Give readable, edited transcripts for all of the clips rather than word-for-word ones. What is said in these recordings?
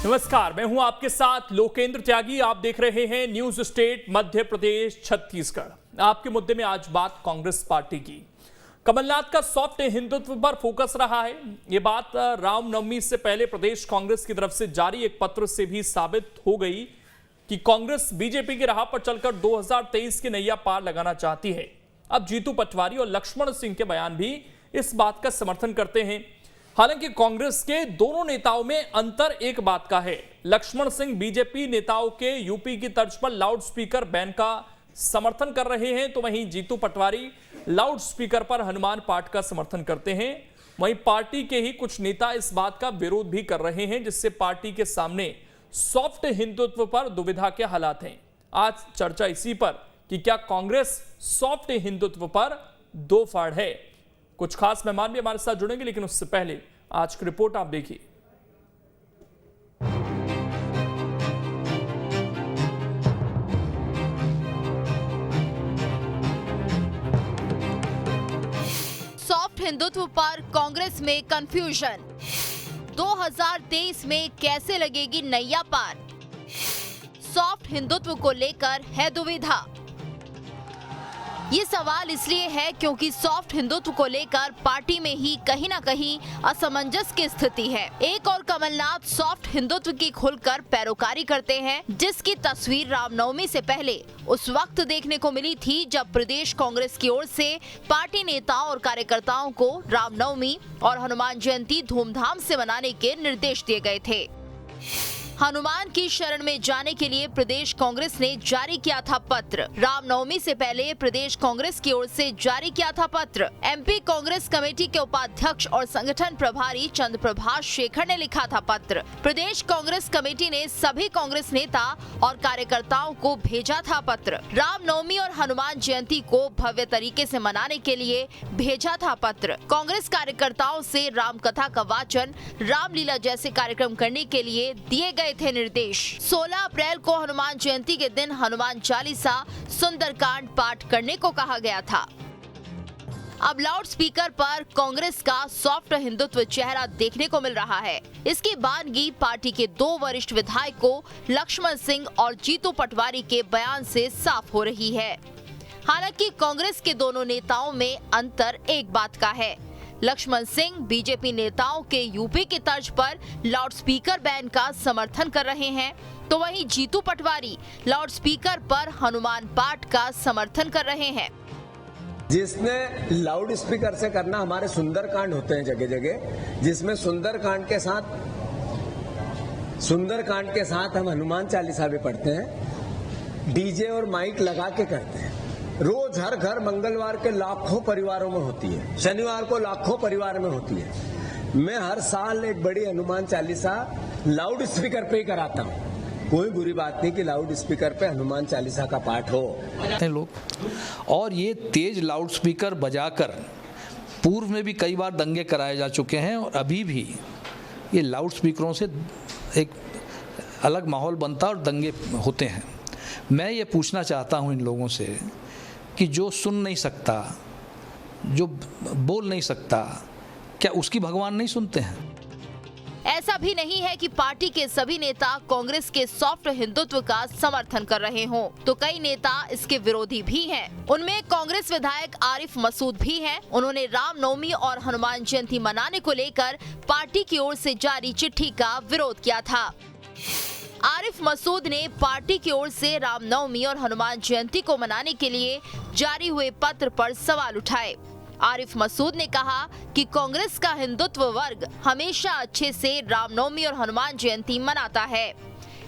नमस्कार, मैं हूं आपके साथ लोकेंद्र त्यागी। आप देख रहे हैं न्यूज स्टेट मध्य प्रदेश छत्तीसगढ़। आपके मुद्दे में आज बात कांग्रेस पार्टी की। कमलनाथ का सॉफ्ट हिंदुत्व पर फोकस रहा है। ये बात रामनवमी से पहले प्रदेश कांग्रेस की तरफ से जारी एक पत्र से भी साबित हो गई कि कांग्रेस बीजेपी की राह पर चलकर 2023 की नैया पार लगाना चाहती है। अब जीतू पटवारी और लक्ष्मण सिंह के बयान भी इस बात का समर्थन करते हैं। हालांकि कांग्रेस के दोनों नेताओं में अंतर एक बात का है। लक्ष्मण सिंह बीजेपी नेताओं के यूपी की तर्ज पर लाउड स्पीकर बैन का समर्थन कर रहे हैं, तो वहीं जीतू पटवारी लाउड स्पीकर पर हनुमान पाठ का समर्थन करते हैं। वहीं पार्टी के ही कुछ नेता इस बात का विरोध भी कर रहे हैं, जिससे पार्टी के सामने सॉफ्ट हिंदुत्व पर दुविधा के हालात हैं। आज चर्चा इसी पर कि क्या कांग्रेस सॉफ्ट हिंदुत्व पर दो फाड़ है। कुछ खास मेहमान भी हमारे साथ जुड़ेंगे, लेकिन उससे पहले आज की रिपोर्ट आप देखिए। सॉफ्ट हिंदुत्व पर कांग्रेस में कंफ्यूजन। 2023 में कैसे लगेगी नैया पार? सॉफ्ट हिंदुत्व को लेकर है दुविधा। ये सवाल इसलिए है क्योंकि सॉफ्ट हिंदुत्व को लेकर पार्टी में ही कहीं ना कहीं असमंजस की स्थिति है। एक और कमलनाथ सॉफ्ट हिंदुत्व की खुलकर पैरोकारी करते हैं, जिसकी तस्वीर रामनवमी से पहले उस वक्त देखने को मिली थी जब प्रदेश कांग्रेस की ओर से पार्टी नेताओं और कार्यकर्ताओं को रामनवमी और हनुमान जयंती धूमधाम से मनाने के निर्देश दिए गए थे। हनुमान की शरण में जाने के लिए प्रदेश कांग्रेस ने जारी किया था पत्र। रामनवमी से पहले प्रदेश कांग्रेस की ओर से जारी किया था पत्र। एमपी कांग्रेस कमेटी के उपाध्यक्ष और संगठन प्रभारी चंद्रप्रभाष शेखर ने लिखा था पत्र। प्रदेश कांग्रेस कमेटी ने सभी कांग्रेस नेता और कार्यकर्ताओं को भेजा था पत्र। रामनवमी और हनुमान जयंती को भव्य तरीके से मनाने के लिए भेजा था पत्र। कांग्रेस कार्यकर्ताओं से रामकथा का वाचन, रामलीला जैसे कार्यक्रम करने के लिए दिए गए थे निर्देश। 16 अप्रैल को हनुमान जयंती के दिन हनुमान चालीसा, सुंदरकांड पाठ करने को कहा गया था। अब लाउड स्पीकर पर कांग्रेस का सॉफ्ट हिंदुत्व चेहरा देखने को मिल रहा है। इसकी बानगी पार्टी के दो वरिष्ठ विधायकों लक्ष्मण सिंह और जीतू पटवारी के बयान से साफ हो रही है। हालांकि कांग्रेस के दोनों नेताओं में अंतर एक बात का है। लक्ष्मण सिंह बीजेपी नेताओं के यूपी की तर्ज पर लाउड स्पीकर बैन का समर्थन कर रहे हैं, तो वहीं जीतू पटवारी लाउड स्पीकर पर हनुमान पाठ का समर्थन कर रहे हैं। जिसने लाउड स्पीकर से करना, हमारे सुंदरकांड होते हैं जगह जगह, जिसमें सुंदरकांड के साथ हम हनुमान चालीसा भी पढ़ते हैं, डीजे और माइक लगा के करते हैं। रोज हर घर मंगलवार के लाखों परिवारों में होती है, शनिवार को लाखों परिवार में होती है। मैं हर साल एक बड़ी हनुमान चालीसा लाउड स्पीकर पे ही कराता हूँ। कोई बुरी बात नहीं कि लाउड स्पीकर पे हनुमान चालीसा का पाठ हो। लोग और ये तेज लाउड स्पीकर बजाकर पूर्व में भी कई बार दंगे कराए जा चुके हैं, और अभी भी ये लाउड स्पीकरों से एक अलग माहौल बनता और दंगे होते हैं। मैं ये पूछना चाहता हूँ इन लोगों से कि जो सुन नहीं सकता, जो बोल नहीं सकता, क्या उसकी भगवान नहीं सुनते हैं? ऐसा भी नहीं है कि पार्टी के सभी नेता कांग्रेस के सॉफ्ट हिंदुत्व का समर्थन कर रहे हों, तो कई नेता इसके विरोधी भी हैं। उनमें कांग्रेस विधायक आरिफ मसूद भी हैं। उन्होंने रामनवमी और हनुमान जयंती मनाने को लेकर पार्टी की ओर से जारी चिट्ठी का विरोध किया था। आरिफ मसूद ने पार्टी की ओर से रामनवमी और हनुमान जयंती को मनाने के लिए जारी हुए पत्र पर सवाल उठाए। आरिफ मसूद ने कहा कि कांग्रेस का हिंदुत्व वर्ग हमेशा अच्छे से रामनवमी और हनुमान जयंती मनाता है।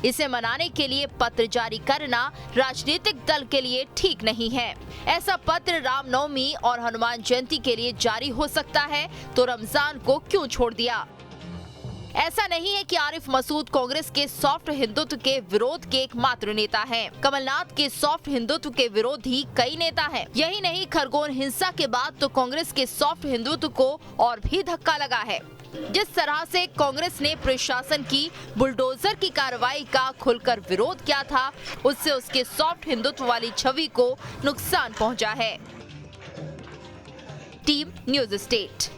इसे मनाने के लिए पत्र जारी करना राजनीतिक दल के लिए ठीक नहीं है। ऐसा पत्र रामनवमी और हनुमान जयंती के लिए जारी हो सकता है, तो रमजान को क्यों छोड़ दिया? ऐसा नहीं है कि आरिफ मसूद कांग्रेस के सॉफ्ट हिंदुत्व के विरोध के एकमात्र नेता हैं। कमलनाथ के सॉफ्ट हिंदुत्व के विरोधी कई नेता हैं। यही नहीं, खरगोन हिंसा के बाद तो कांग्रेस के सॉफ्ट हिंदुत्व को और भी धक्का लगा है। जिस तरह से कांग्रेस ने प्रशासन की बुलडोजर की कार्रवाई का खुलकर विरोध किया था, उससे उसके सॉफ्ट हिंदुत्व वाली छवि को नुकसान पहुंचा है। Team news state.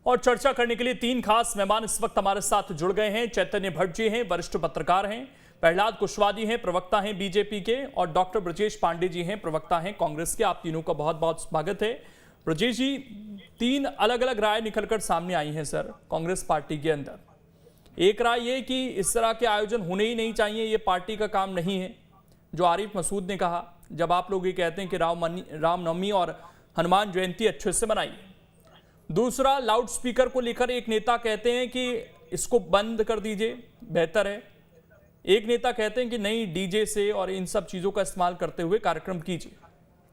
और चर्चा करने के लिए तीन खास मेहमान इस वक्त हमारे साथ जुड़ गए हैं। चैतन्य भट्ट जी हैं, वरिष्ठ पत्रकार हैं, प्रहलाद कुशवाहा हैं, प्रवक्ता हैं बीजेपी के, और डॉक्टर ब्रजेश पांडे जी हैं, प्रवक्ता हैं कांग्रेस के। आप तीनों का बहुत बहुत स्वागत है। ब्रजेश जी, तीन अलग अलग राय निकलकर सामने आई हैं सर कांग्रेस पार्टी के अंदर। एक राय ये कि इस तरह के आयोजन होने ही नहीं चाहिए, ये पार्टी का काम नहीं है, जो आरिफ मसूद ने कहा, जब आप लोग ये कहते हैं कि रामनवमी और हनुमान जयंती अच्छे से मनाइए। दूसरा, लाउड स्पीकर को लेकर एक नेता कहते हैं कि इसको बंद कर दीजिए, बेहतर है। एक नेता कहते हैं कि नहीं, डीजे से और इन सब चीजों का इस्तेमाल करते हुए कार्यक्रम कीजिए।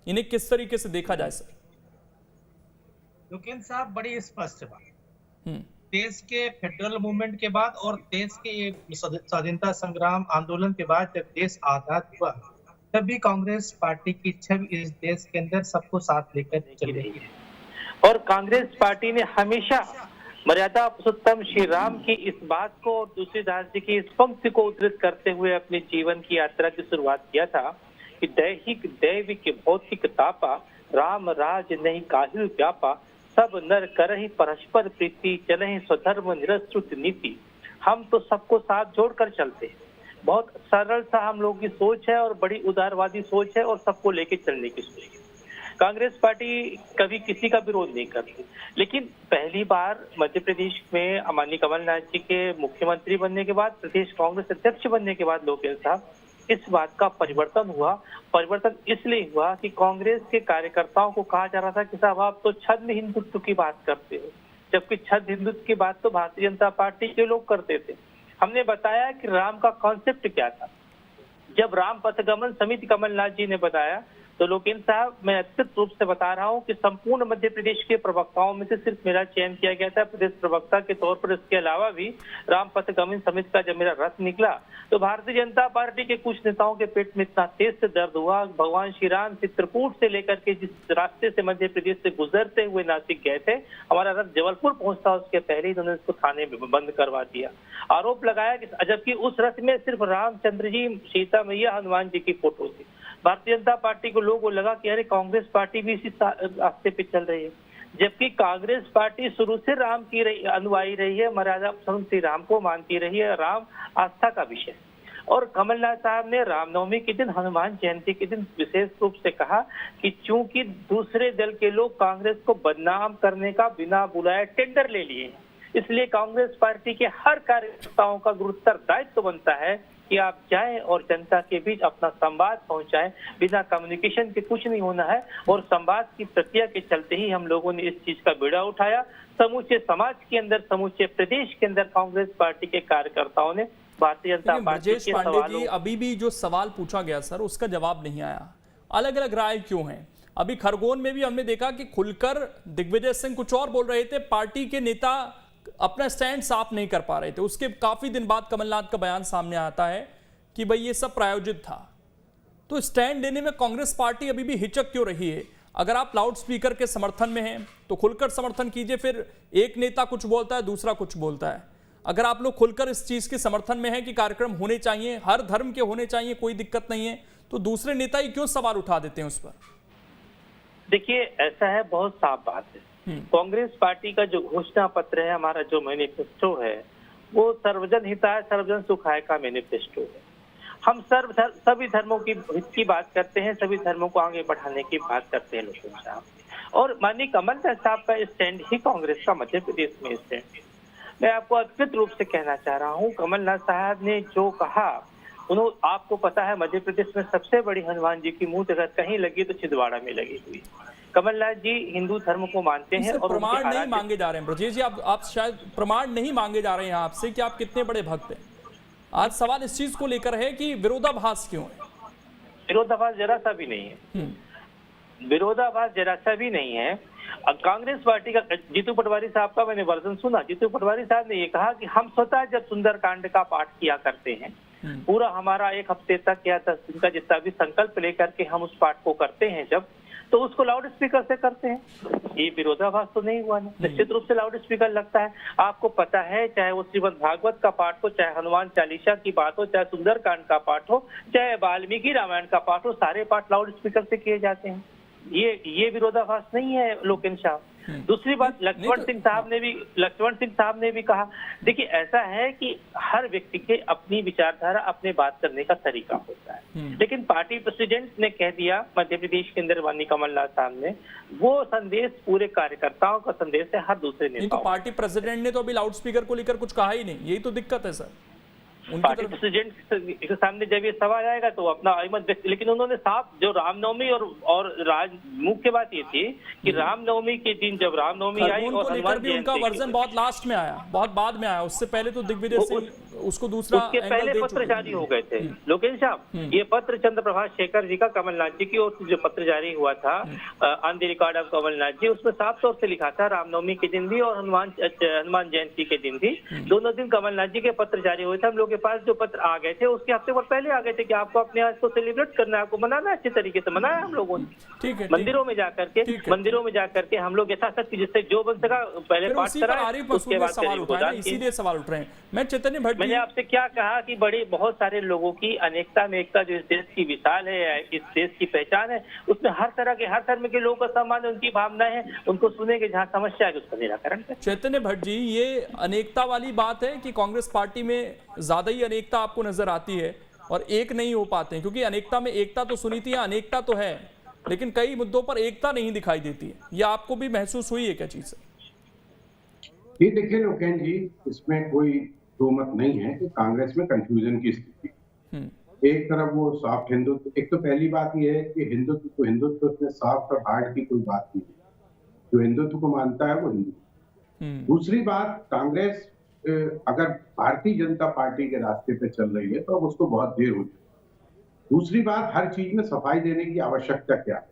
इन्हें किस तरीके से देखा जाए सर? लोकेन साहब, बड़ी स्पष्ट बात। देश के फेडरल मूवमेंट के बाद और देश के स्वाधीनता संग्राम आंदोलन के बाद जब देश आजाद हुआ, तब भी कांग्रेस पार्टी की छवि इस देश के अंदर सबको साथ लेकर चल रही है। और कांग्रेस पार्टी ने हमेशा मर्यादा पुरुषोत्तम श्री राम की इस बात को और तुलसीदास जी की इस पंक्ति को उद्धृत करते हुए अपने जीवन की यात्रा की शुरुआत किया था कि दैहिक दैविक भौतिक तापा, राम राज नहीं काहिल व्यापा, सब नर करहि परस्पर प्रीति, चलहि स्वधर्म निरस्तुत नीति। हम तो सबको साथ जोड़कर चलते हैं। बहुत सरल सा हम लोगों की सोच है और बड़ी उदारवादी सोच है और सबको लेके चलने की सोच है। कांग्रेस पार्टी कभी किसी का विरोध नहीं करती, लेकिन पहली बार मध्य प्रदेश में माननीय कमलनाथ जी के मुख्यमंत्री बनने के बाद, प्रदेश कांग्रेस अध्यक्ष बनने के बाद लोकेन साहब, इस बात का परिवर्तन हुआ। परिवर्तन इसलिए हुआ कि कांग्रेस के कार्यकर्ताओं को कहा जा रहा था कि साहब आप तो छद्म हिंदुत्व की बात करते हो, जबकि छद्म हिंदुत्व की बात तो भारतीय जनता पार्टी के लोग करते थे। हमने बताया कि राम का कॉन्सेप्ट क्या था। जब राम पथगमन समिति कमलनाथ जी ने बताया, तो लोकेन साहब, मैं निश्चित रूप से बता रहा हूं कि संपूर्ण मध्य प्रदेश के प्रवक्ताओं में से सिर्फ मेरा चयन किया गया था प्रदेश प्रवक्ता के तौर पर। इसके अलावा भी राम पथगमन समिति का जब मेरा रथ निकला, तो भारतीय जनता पार्टी के कुछ नेताओं के पेट में इतना तेज से दर्द हुआ। भगवान श्री राम चित्रकूट से लेकर के जिस रास्ते से मध्य प्रदेश से गुजरते हुए नासिक गए थे, हमारा रथ जबलपुर पहुंचता उसके पहले ही उन्होंने इसको थाने में बंद करवा दिया। आरोप लगाया कि जबकि उस रथ में सिर्फ रामचंद्र जी, सीता मैया, हनुमान जी की फोटो थी। भारतीय जनता पार्टी को लोगों को लगा कि अरे कांग्रेस पार्टी भी इसी रास्ते पे चल रही है, जबकि कांग्रेस पार्टी शुरू से राम की अनुयायी रही है, मर्यादा श्री राम को मानती रही है, राम आस्था का विषय। और कमलनाथ साहब ने रामनवमी के दिन, हनुमान जयंती के दिन विशेष रूप से कहा कि चूंकि दूसरे दल के लोग कांग्रेस को बदनाम करने का बिना बुलाए टेंडर ले लिए, इसलिए कांग्रेस पार्टी के हर कार्यकर्ताओं का गुरुतर दायित्व बनता है कि आप जाएं और जनता के बीच अपना संवाद पहुंचाएं। बिना कम्युनिकेशन के कुछ नहीं होना है, और संवाद की प्रक्रिया के चलते ही हम लोगों ने इस चीज का बीड़ा उठाया। समूचे समाज के अंदर, समूचे प्रदेश के अंदर कांग्रेस पार्टी के कार्यकर्ताओं ने भारतीय जनता पार्टी के सवालों, अभी भी जो सवाल पूछा गया सर, उसका जवाब नहीं आया। अलग अलग राय क्यों है? अभी खरगोन में भी हमने देखा कि खुलकर दिग्विजय सिंह कुछ और बोल रहे थे, पार्टी के नेता अपना स्टैंड साफ नहीं कर पा रहे थे। उसके काफी दिन बाद कमलनाथ का बयान सामने आता है कि भाई ये सब प्रायोजित था। तो स्टैंड लेने में कांग्रेस पार्टी अभी भी हिचक क्यों रही है? अगर आप लाउड स्पीकर के समर्थन में हैं तो खुलकर समर्थन कीजिए। फिर एक नेता कुछ बोलता है, दूसरा कुछ बोलता है। अगर आप लोग खुलकर इस चीज के समर्थन में हैं कि कार्यक्रम होने चाहिए, हर धर्म के होने चाहिए, कोई दिक्कत नहीं है, तो दूसरे नेता ही क्यों सवाल उठा देते हैं उस पर? देखिए, ऐसा है, बहुत साफ बात है। कांग्रेस पार्टी का जो घोषणा पत्र है, हमारा जो मैनिफेस्टो है, वो सर्वजन हिताय सर्वजन सुखाय का मैनिफेस्टो है। हम सभी धर्मों की बात करते हैं, सभी धर्मों को आगे बढ़ाने की बात करते हैं लोकेन साहब। और माननीय कमलनाथ साहब का स्टैंड ही कांग्रेस का मध्य प्रदेश में स्टैंड है। मैं आपको अधिकृत रूप से कहना चाह रहा हूँ, कमलनाथ साहब ने जो कहा, आपको पता है मध्य प्रदेश में सबसे बड़ी हनुमान जी की मूर्ति अगर कहीं लगी तो छिंदवाड़ा में लगी हुई। कमलनाथ जी हिंदू धर्म को मानते हैं और प्रमाण नहीं मांगे जा रहे हैं। ब्रजेश जी, आप शायद प्रमाण नहीं मांगे जा रहे हैं आपसे कि आप कितने बड़े भक्त हैं। आज सवाल इस चीज को लेकर है कि विरोधाभास क्यों है? विरोधाभास जरा सा भी नहीं है। विरोधाभास जरा सा भी नहीं है। कांग्रेस पार्टी का जीतू पटवारी साहब का मैंने वर्जन सुना। जीतू पटवारी साहब ने ये कहा कि हम स्वतः जब सुंदरकांड का पाठ किया करते हैं, पूरा हमारा एक हफ्ते तक या 10 दिन का जितना भी संकल्प लेकर के हम उस पाठ को करते हैं, जब तो उसको लाउड स्पीकर से करते हैं। ये विरोधाभास तो नहीं हुआ ना? निश्चित रूप से लाउड स्पीकर लगता है। आपको पता है, चाहे वो श्रीमद् भागवत का पाठ हो, चाहे हनुमान चालीसा की बात हो, चाहे सुंदरकांड का पाठ हो, चाहे वाल्मीकि रामायण का पाठ हो, सारे पाठ लाउड स्पीकर से किए जाते हैं। ये विरोधाभास नहीं है लोकेन साहब। दूसरी बात लक्ष्मण सिंह साहब ने भी कहा, देखिए ऐसा है कि हर व्यक्ति के अपनी विचारधारा, अपने बात करने का तरीका होता है, लेकिन पार्टी प्रेसिडेंट ने कह दिया मध्य प्रदेश के अंदर माननीय कमलनाथ साहब ने, वो संदेश पूरे कार्यकर्ताओं का संदेश है, हर दूसरे नेताओं। तो पार्टी प्रेसिडेंट ने तो अभी लाउड स्पीकर को लेकर कुछ कहा ही नहीं, यही तो दिक्कत है सर। पार्टी प्रेसिडेंट के सामने जब ये सवाल आएगा तो अपना अहमद व्यक्त, लेकिन उन्होंने साफ जो रामनवमी और मुख्य बात ये थी कि रामनवमी के दिन जब रामनवमी आई और हनुमान जयंती उनका वर्जन बहुत लास्ट में आया, बहुत बाद में आया, उससे पहले तो दिग्विजय सिंह उसको दूसरा उसके पहले पत्र जारी हो गए थे। लोकेश साहब, ये पत्र चंद्र प्रभाष शेखर जी का कमलनाथ जी की ओर से जो पत्र जारी हुआ था on the record of Kamal Nath ji, उसमें साफ तौर से लिखा था रामनवमी के दिन भी और हनुमान जयंती के दिन भी, दोनों दिन कमलनाथ जी के पत्र जारी हुए थे। हम लोग के पास जो पत्र आ गए थे उसके हफ्ते भर पहले आ गए थे कि आपको अपने आज को सेलिब्रेट करना है, आपको मनाना है, अच्छे तरीके से मनाया हम लोगों ने मंदिरों में जाकर के हम लोग यथाशक्ति जिससे जो बन सका पहले पाठ कराए, उसके बाद इसीलिए सवाल उठ रहे हैं। मैं चैतन्य भट्ट, मैंने आपसे क्या कहा कि बड़ी बहुत सारे लोगों की अनेकता में एकता जो इस देश की विशाल है, इस देश की पहचान है, उसमें हर तरह के हर धर्म के लोगों का सम्मान है, उनकी भावनाएं हैं, उनको सुनेंगे, जहाँ समस्या है उसका निराकरण करें। चैतन्य भट्ट जी, ये अनेकता वाली बात है कि कांग्रेस पार्टी में ज्यादा ही अनेकता आपको नजर आती है और एक नहीं हो पाते हैं, क्योंकि अनेकता में एकता तो सुनी थी, अनेकता तो है, लेकिन कई मुद्दों पर एकता नहीं दिखाई देती है। ये आपको भी महसूस हुई है क्या चीज? ये देखिए लोकेन जी, इसमें कोई दो मत नहीं है कि कांग्रेस में कंफ्यूजन की स्थिति। एक तरफ वो सॉफ्ट हिंदुत्व, एक तो पहली बात ये है कि हिंदुत्व उसमें सॉफ्ट और हार्ड की कोई बात नहीं है, जो हिंदुत्व को मानता है वो हिंदू। दूसरी बात, कांग्रेस अगर भारतीय जनता पार्टी के रास्ते पे चल रही है तो अब उसको बहुत देर हो चुकी। दूसरी बात, हर चीज में सफाई देने की आवश्यकता क्या है?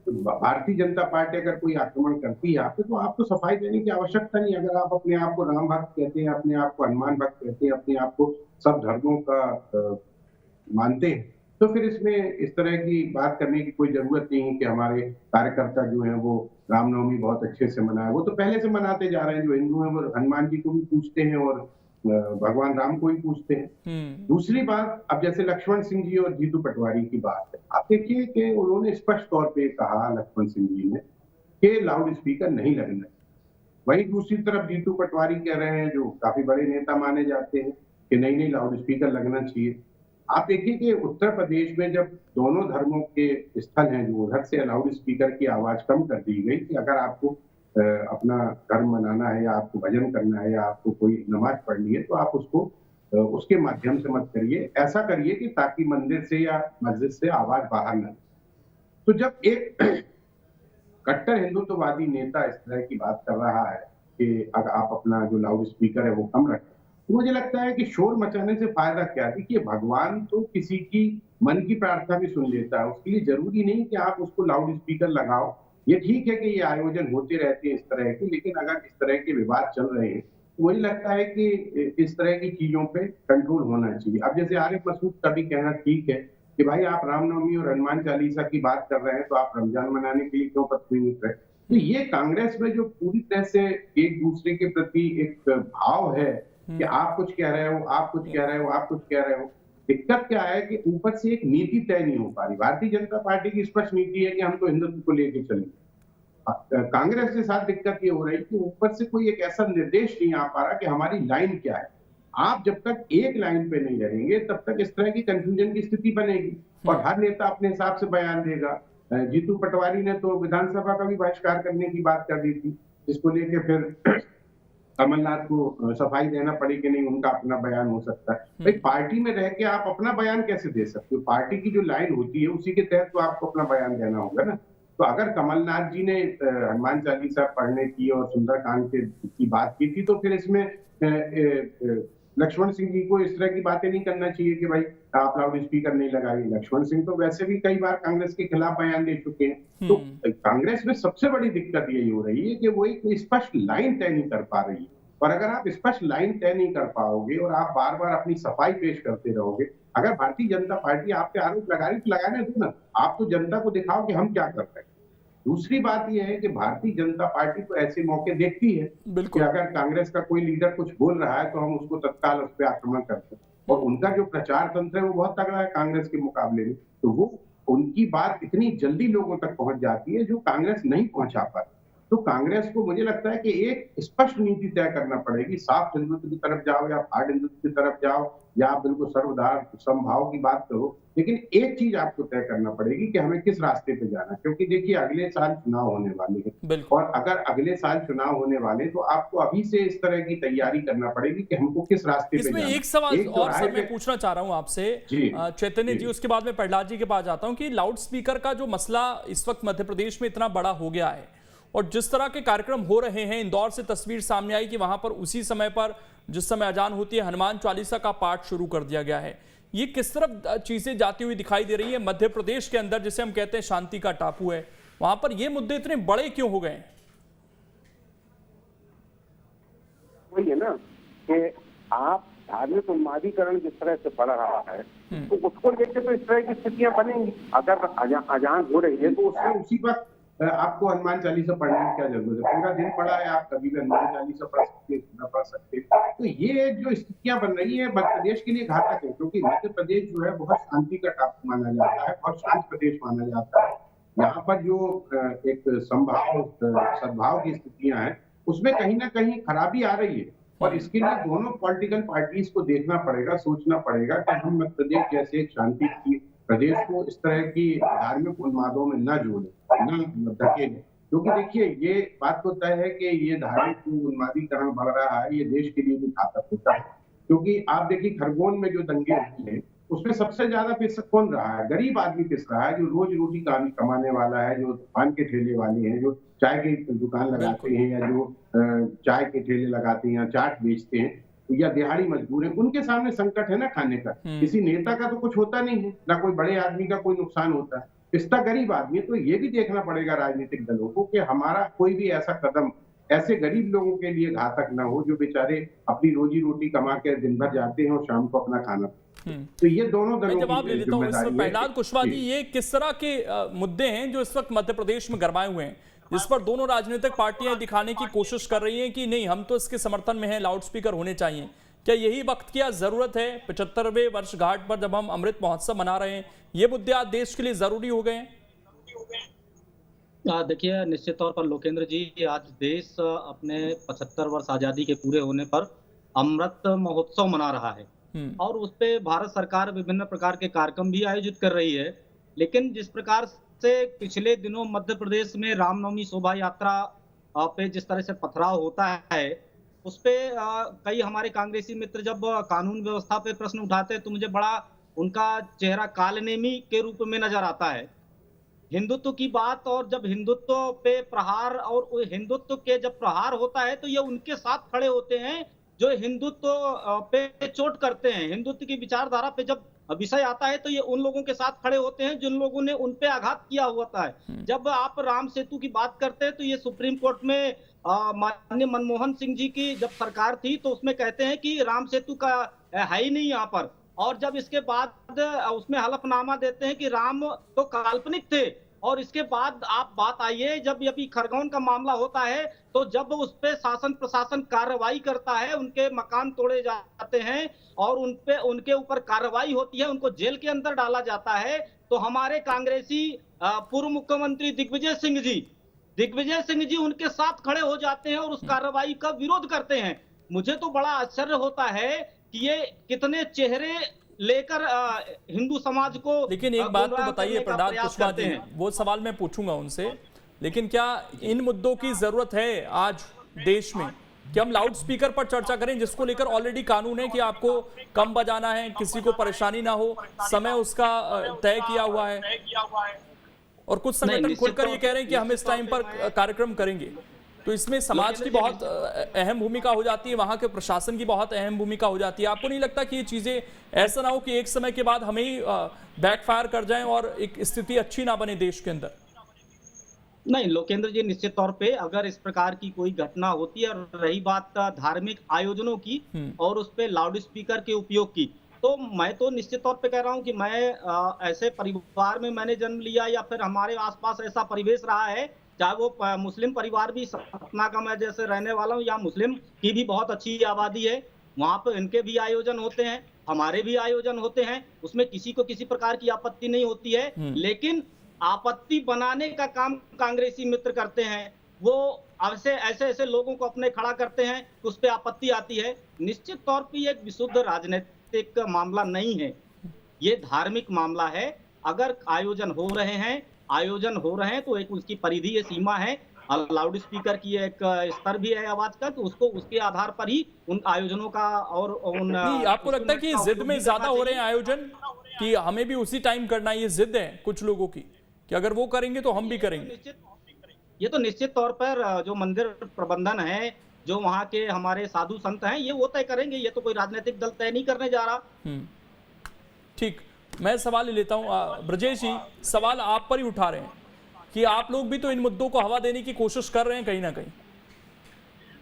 तो भारतीय जनता पार्टी अगर कोई आक्रमण करती है आप तो आपको सफाई देने की आवश्यकता नहीं। अगर आप अपने आप को राम भक्त कहते हैं, अपने आप को हनुमान भक्त कहते हैं, अपने आप को सब धर्मों का मानते हैं, तो फिर इसमें इस तरह की बात करने की कोई जरूरत नहीं है कि हमारे कार्यकर्ता जो हैं वो रामनवमी बहुत अच्छे से मनाए। वो तो पहले से मनाते जा रहे हैं। जो हिंदू हैं वो हनुमान जी को भी पूछते हैं और भगवान राम को ही पूछते हैं। दूसरी बात, अब जैसे लक्ष्मण सिंह जी और जीतू पटवारी की बात है, आप देखिए कि उन्होंने स्पष्ट तौर पे कहा, लक्ष्मण सिंह जी ने, कि लाउड स्पीकर नहीं लगना। वही दूसरी तरफ जीतू पटवारी कह रहे हैं, जो काफी बड़े नेता माने जाते हैं, कि नहीं लाउड स्पीकर लगना चाहिए। आप देखिए कि उत्तर प्रदेश में जब दोनों धर्मों के स्थल हैं, जो उधर से लाउड स्पीकर की आवाज कम कर दी गई कि अगर आपको अपना धर्म मनाना है या आपको भजन करना है या आपको कोई नमाज पढ़नी है तो आप उसको उसके माध्यम से मत करिए, ऐसा करिए कि ताकि मंदिर से या मस्जिद से आवाज बाहर न। तो जब एक कट्टर हिंदुत्ववादी नेता इस तरह की बात कर रहा है कि अगर आप अपना जो लाउड स्पीकर है वो कम रखें, तो मुझे लगता है कि शोर मचाने से फायदा क्या है? कि भगवान तो किसी की मन की प्रार्थना भी सुन लेता है, उसके लिए जरूरी नहीं कि आप उसको लाउड स्पीकर लगाओ। ये ठीक है कि ये आयोजन होते रहते हैं इस तरह के, लेकिन अगर इस तरह के विवाद चल रहे हैं तो मुझे लगता है कि इस तरह की चीजों पे कंट्रोल होना चाहिए। अब जैसे आरिफ मसूद का भी कहना ठीक है कि भाई आप रामनवमी और हनुमान चालीसा की बात कर रहे हैं तो आप रमजान मनाने के लिए क्यों पत्नी नहीं कर? तो ये कांग्रेस में जो पूरी तरह से एक दूसरे के प्रति एक भाव है कि आप कुछ कह रहे हो, आप कुछ कह रहे हो, आप कुछ कह रहे हो। दिक्कत क्या है कि ऊपर से एक नीति तय नहीं हो पा रही। भारतीय जनता पार्टी की स्पष्ट नीति है कि हम तो हिंदुत्व को लेकर चलेंगे। कांग्रेस के साथ दिक्कत ये हो रही है कि ऊपर से कोई एक ऐसा निर्देश नहीं आ पा रहा कि हमारी लाइन क्या है। आप जब तक एक लाइन पे नहीं रहेंगे तब तक इस तरह की कंफ्यूजन की स्थिति बनेगी और हर नेता अपने हिसाब से बयान देगा। जीतू पटवारी ने तो विधानसभा का भी बहिष्कार करने की बात कर दी थी, जिसको लेके फिर कमलनाथ को सफाई देना पड़ी कि नहीं, उनका अपना बयान हो सकता है। भाई पार्टी में रह के आप अपना बयान कैसे दे सकते हो? पार्टी की जो लाइन होती है उसी के तहत तो आपको अपना बयान देना होगा ना। तो अगर कमलनाथ जी ने हनुमान चालीसा पढ़ने की और सुंदरकांड की बात की थी तो फिर इसमें लक्ष्मण सिंह जी को इस तरह की बातें नहीं करना चाहिए कि भाई आप लाउड स्पीकर नहीं लगाइए। लक्ष्मण सिंह तो वैसे भी कई बार कांग्रेस के खिलाफ बयान दे चुके हैं। तो कांग्रेस में सबसे बड़ी दिक्कत यही हो रही है कि वो एक स्पष्ट लाइन तय नहीं कर पा रही है। और अगर आप स्पष्ट लाइन तय नहीं कर पाओगे और आप बार बार अपनी सफाई पेश करते रहोगे, अगर भारतीय जनता पार्टी आप पे आरोप लगा रही तो लगाने दो ना, आप तो जनता को दिखाओ कि हम क्या कर रहे हैं। दूसरी बात यह है कि भारतीय जनता पार्टी तो ऐसे मौके देखती है कि अगर कांग्रेस का कोई लीडर कुछ बोल रहा है तो हम उसको तत्काल उस पर आक्रमण करते हैं। और उनका जो प्रचार तंत्र है वो बहुत तगड़ा है कांग्रेस के मुकाबले में। तो वो उनकी बात इतनी जल्दी लोगों तक पहुंच जाती है जो कांग्रेस नहीं पहुंचा पाती। तो कांग्रेस को मुझे लगता है कि एक स्पष्ट नीति तय करना पड़ेगी। साफ हिंदुत्व की तरफ जाओ या हार्ड हिंदुत्व की तरफ जाओ या आप बिल्कुल सर्वधार समभाव की बात करो, लेकिन एक चीज आपको तय करना पड़ेगी कि हमें किस रास्ते पे जाना है। क्योंकि देखिए अगले साल चुनाव होने वाले हैं और अगर अगले साल चुनाव होने वाले तो आपको अभी से इस तरह की तैयारी करना पड़ेगी कि हमको किस रास्ते पे इसमें जाना है। एक सवाल एक और सर मैं पूछना चाह रहा हूं आपसे चैतन्य जी, उसके बाद मैं प्रहलाद जी के पास जाता हूं कि लाउड स्पीकर का जो मसला इस वक्त मध्य प्रदेश में इतना बड़ा हो गया है और जिस तरह के कार्यक्रम हो रहे हैं, इंदौर से तस्वीर सामने आई कि वहां पर उसी समय पर जिस समय अजान होती है हनुमान चालीसा का पाठ शुरू कर दिया गया है। ये किस तरफ चीजें जाती हुई दिखाई दे रही है? मध्य प्रदेश के अंदर जिसे हम कहते हैं शांति का टापू है, वहां पर ये मुद्दे इतने बड़े क्यों हो गए? वही है ना कि आप धार्मिक उन्मादीकरण जिस तरह से बढ़ रहा है तो उसको लेकर तो इस तरह की स्थितियां बनेंगी। अगर अजान हो रही है तो उसमें उसी वक्त आपको हनुमान चालीसा पढ़ने की क्या जरूरत है? पूरा दिन पढ़ा है, आप कभी भी हनुमान चालीसा पढ़ सकते हैं, ना पढ़ सकते। तो ये जो स्थितियां बन रही है मध्य प्रदेश के लिए घातक है, क्योंकि मध्य प्रदेश जो है बहुत शांति का टापू माना जाता है, बहुत शांत प्रदेश माना जाता है। यहाँ पर जो एक संभाव सद्भाव की स्थितियां हैं उसमें कहीं ना कहीं खराबी आ रही है और इसके लिए दोनों पॉलिटिकल पार्टीज को देखना पड़ेगा, सोचना पड़ेगा कि हम मध्य प्रदेश जैसे एक शांति की प्रदेश को इस तरह की धार्मिक उन्मादों में न जोड़े, न धकेले। क्योंकि देखिए ये बात तो तय है कि ये धार्मिक उन्मादीकरण बढ़ रहा है, ये देश के लिए भी घातक होता है। क्योंकि आप देखिए खरगोन में जो दंगे हुए हैं उसमें सबसे ज्यादा पिस कौन रहा है? गरीब आदमी पिस रहा है, जो रोज रोटी कमाने वाला है, जो पान के ठेले वाले हैं, जो चाय की दुकान लगाते हैं या जो चाय के ठेले लगाते हैं या चाट बेचते हैं या दिहाड़ी मजदूर है, उनके सामने संकट है ना खाने का। किसी नेता का तो कुछ होता नहीं है, ना कोई बड़े आदमी का कोई नुकसान होता है, पिसता गरीब आदमी। तो ये भी देखना पड़ेगा राजनीतिक दलों को कि हमारा कोई भी ऐसा कदम ऐसे गरीब लोगों के लिए घातक ना हो जो बेचारे अपनी रोजी रोटी कमा के दिन भर जाते हैं और शाम को अपना खाना। तो ये दोनों दलों जवाब ले लेता हूं। प्रहलाद कुशवाहा जी, ये किस तरह के मुद्दे हैं जो इस वक्त मध्य प्रदेश में गरमाए हुए हैं, जिस पर दोनों राजनीतिक पार्टियां दिखाने की कोशिश कर रही हैं कि नहीं हम तो इसके समर्थन में हैं, लाउड स्पीकर होने चाहिए? क्या यही वक्त की जरूरत है? 75वें वर्षगांठ पर जब हम अमृत महोत्सव मना रहे हैं, ये मुद्दे आज देश के लिए जरूरी हो गए हैं? देखिए निश्चित तौर पर लोकेंद्र जी, आज देश अपने 75 वर्ष आजादी के पूरे होने पर अमृत महोत्सव मना रहा है और उस पे भारत सरकार विभिन्न प्रकार के कार्यक्रम भी आयोजित कर रही है। लेकिन जिस प्रकार से पिछले दिनों मध्य प्रदेश में रामनवमी शोभा यात्रा पे जिस तरह से पथराव होता है, उस पे कई हमारे कांग्रेसी मित्र जब कानून व्यवस्था पे प्रश्न उठाते हैं तो मुझे बड़ा उनका चेहरा कालनेमी के रूप में नजर आता है। हिंदुत्व की बात, और जब हिंदुत्व पे प्रहार और हिंदुत्व के जब प्रहार होता है तो ये उनके साथ खड़े होते हैं जो हिंदुत्व पे चोट करते हैं। हिंदुत्व की विचारधारा पे जब विषय आता है तो ये उन लोगों के साथ खड़े होते हैं जिन लोगों ने उन पे आघात किया हुआ है। जब आप राम सेतु की बात करते हैं तो ये सुप्रीम कोर्ट में माननीय मनमोहन सिंह जी की जब सरकार थी तो उसमें कहते हैं कि राम सेतु का है ही नहीं यहाँ पर, और जब इसके बाद उसमें हलफनामा देते हैं कि राम तो काल्पनिक थे। और इसके बाद आप बात आइए, जब अभी खरगोन का मामला होता है तो जब उस पे शासन प्रशासन कार्रवाई करता है, उनके मकान तोड़े जाते हैं और उनके ऊपर कार्रवाई होती है, उनको जेल के अंदर डाला जाता है, तो हमारे कांग्रेसी पूर्व मुख्यमंत्री दिग्विजय सिंह जी उनके साथ खड़े हो जाते हैं और उस कार्रवाई का विरोध करते हैं। मुझे तो बड़ा आश्चर्य होता है कि ये कितने चेहरे लेकर हिंदू समाज को। लेकिन एक बात तो बताइए प्रहलाद कुशवाहा जी, वो सवाल मैं पूछूंगा उनसे, लेकिन क्या इन मुद्दों की जरूरत है आज देश में कि हम लाउड स्पीकर पर चर्चा करें, जिसको लेकर ऑलरेडी कानून है कि आपको कम बजाना है, किसी को परेशानी ना हो, समय उसका तय किया हुआ है, और कुछ संगठन खुलकर ये कह रहे हैं कि हम इस टाइम पर कार्यक्रम करेंगे। तो इसमें समाज की बहुत अहम भूमिका हो जाती है, वहां के प्रशासन की बहुत अहम भूमिका हो जाती है। आपको नहीं लगता कि ये चीजें ऐसा ना हो कि एक समय के बाद हमें ही बैकफायर कर जाएं और एक स्थिति अच्छी ना बने देश के अंदर? नहीं लोकेंद्र जी, निश्चित तौर पे अगर इस प्रकार की कोई घटना होती है, और रही बात धार्मिक आयोजनों की और उस पे लाउड स्पीकर के उपयोग की, तो मैं तो निश्चित तौर पे कह रहा हूं कि मैं ऐसे परिवार में मैंने जन्म लिया या फिर हमारे आसपास ऐसा परिवेश रहा है, चाहे वो मुस्लिम परिवार भी, सतना का मैं जैसे रहने वाला हूँ, या मुस्लिम की भी बहुत अच्छी आबादी है, वहां पर इनके भी आयोजन होते हैं, हमारे भी आयोजन होते हैं, उसमें किसी को किसी प्रकार की आपत्ति नहीं होती है। लेकिन आपत्ति बनाने का काम कांग्रेसी मित्र करते हैं। वो ऐसे ऐसे लोगों को अपने खड़ा करते हैं कि उस पर आपत्ति आती है। निश्चित तौर पर ये एक विशुद्ध राजनीतिक मामला नहीं है, ये धार्मिक मामला है। अगर आयोजन हो रहे हैं तो एक उसकी परिधि है, सीमा है, लाउड स्पीकर की एक स्तर भी है आवाज का, तो उसको उसके आधार पर ही उन आयोजनों का और उन आपको लगता है कि जिद में ज्यादा हो रहे हैं आयोजन कि हमें भी उसी टाइम करना, ये जिद है कुछ लोगों की कि अगर वो करेंगे तो हम भी करेंगे? ये तो निश्चित तौर पर जो मंदिर प्रबंधन है, जो वहाँ के हमारे साधु संत हैं, ये वो तय करेंगे। ये तो कोई राजनीतिक दल तय नहीं करने जा रहा। ठीक, मैं सवाल लेता हूँ ब्रजेश जी, सवाल आप पर ही उठा रहे हैं कि आप लोग भी तो इन मुद्दों को हवा देने की कोशिश कर रहे हैं कहीं ना कहीं।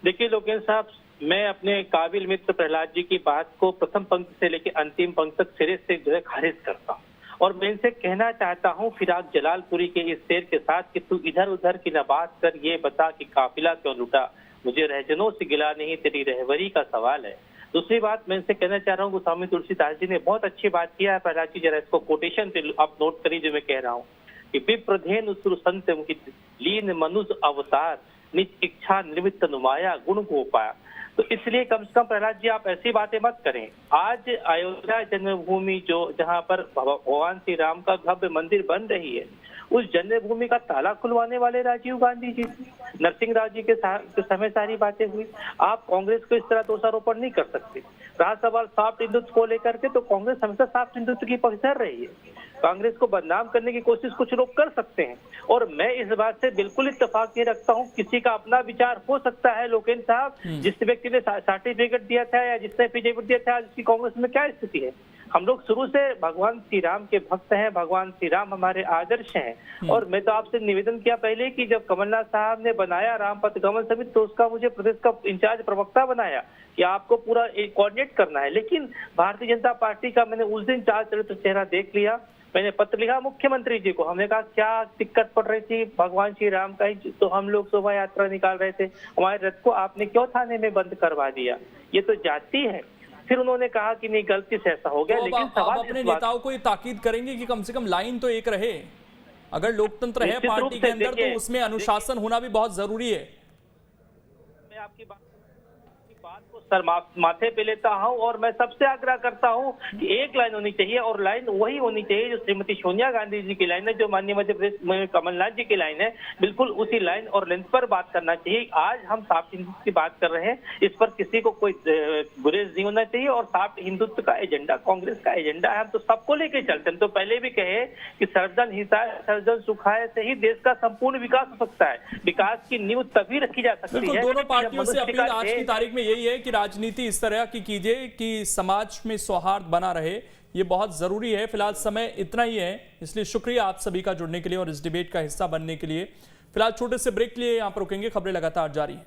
देखिए लोकेन्द्र साहब, मैं अपने काबिल मित्र प्रहलाद जी की बात को प्रथम पंक्ति से लेकर अंतिम पंक्ति तक सिरे से जो है खारिज करता हूँ, और मैं इनसे कहना चाहता हूँ फिराक जलालपुरी के इस शेर के साथ कि तू इधर उधर की न बात कर, ये बता कि काफिला क्यों लुटा, मुझे रहजनों से गिला नहीं, तेरी रहबरी का सवाल है। दूसरी बात मैं इनसे कहना चाह रहा हूँ, गोस्वामी तुलसीदास जी ने बहुत अच्छी बात किया है। प्रहलाद जी जरा इसको कोटेशन पे आप नोट करिए जो मैं कह रहा हूँ कि विप्रधेन सुर संत मुहित लीन मनुज अवतार, निज इच्छा निमित्त नुमाया गुण को पाया। तो इसलिए कम से कम प्रहलाद जी आप ऐसी बातें मत करें। आज अयोध्या जन्मभूमि जो जहाँ पर भगवान श्री राम का भव्य मंदिर बन रही है, उस जन्मभूमि का ताला खुलवाने वाले राजीव गांधी जी, नरसिंह राव जी के समय सारी बातें हुई। आप कांग्रेस को इस तरह दोषारोपण नहीं कर सकते। रहा सवाल साफ्ट हिंदुत्व को लेकर के, तो कांग्रेस हमेशा साफ्ट हिंदुत्व की पक्षधर रही है। कांग्रेस को बदनाम करने की कोशिश कुछ लोग कर सकते हैं, और मैं इस बात से बिल्कुल इत्तेफाक नहीं रखता हूं। किसी का अपना विचार हो सकता है लोकेन्द्र साहब, जिस व्यक्ति ने सर्टिफिकेट दिया था या जिसने एफिडेविट दिया था, उसकी कांग्रेस में क्या स्थिति है। हम लोग शुरू से भगवान श्री राम के भक्त हैं, भगवान श्री राम हमारे आदर्श हैं। और मैं तो आपसे निवेदन किया पहले कि जब कमलनाथ साहब ने बनाया रामपथ गमन समिति, तो उसका मुझे प्रदेश का इंचार्ज प्रवक्ता बनाया कि आपको पूरा कोऑर्डिनेट करना है। लेकिन भारतीय जनता पार्टी का मैंने उस दिन चार चरित्र चेहरा देख लिया। मैंने पत्र लिखा मुख्यमंत्री जी को, हमने कहा क्या दिक्कत पड़ रही थी भगवान श्री राम का ही, तो हम लोग शोभा यात्रा निकाल रहे थे, हमारे रथ को आपने क्यों थाने में बंद करवा दिया, ये तो जाति है। फिर उन्होंने कहा कि नहीं गलती से ऐसा हो गया। तो लेकिन सवाल अपने नेताओं को ये ताकीद करेंगे कि कम से कम लाइन तो एक रहे। अगर लोकतंत्र है पार्टी के अंदर तो उसमें अनुशासन होना भी बहुत जरूरी है। मैं आपकी बात को सर माथे पे लेता हूं, और मैं सबसे आग्रह करता हूं कि एक लाइन होनी चाहिए, और लाइन वही होनी चाहिए जो श्रीमती सोनिया गांधी जी की लाइन है, जो माननीय मध्य प्रदेश में कमलनाथ जी की लाइन है। बिल्कुल उसी लाइन और लेंथ पर बात करना चाहिए। आज हम साफ्ट हिंदुत्व की बात कर रहे हैं, इस पर किसी को कोई गुरेज नहीं होना चाहिए, और साफ्ट हिंदुत्व का एजेंडा कांग्रेस का एजेंडा है। हम तो सबको लेके चलते हैं। तो पहले भी कहे कि सर्वजन हिताय सर्वजन सुखाय से ही देश का संपूर्ण विकास हो सकता है। विकास की नींव तभी रखी जा सकती है। दोनों पार्टियों से अपील आज की तारीख में यही है कि राजनीति इस तरह की कीजिए कि समाज में सौहार्द बना रहे, ये बहुत जरूरी है। फिलहाल समय इतना ही है, इसलिए शुक्रिया आप सभी का जुड़ने के लिए और इस डिबेट का हिस्सा बनने के लिए। फिलहाल छोटे से ब्रेक के लिए यहाँ पर रुकेंगे, खबरें लगातार जारी हैं।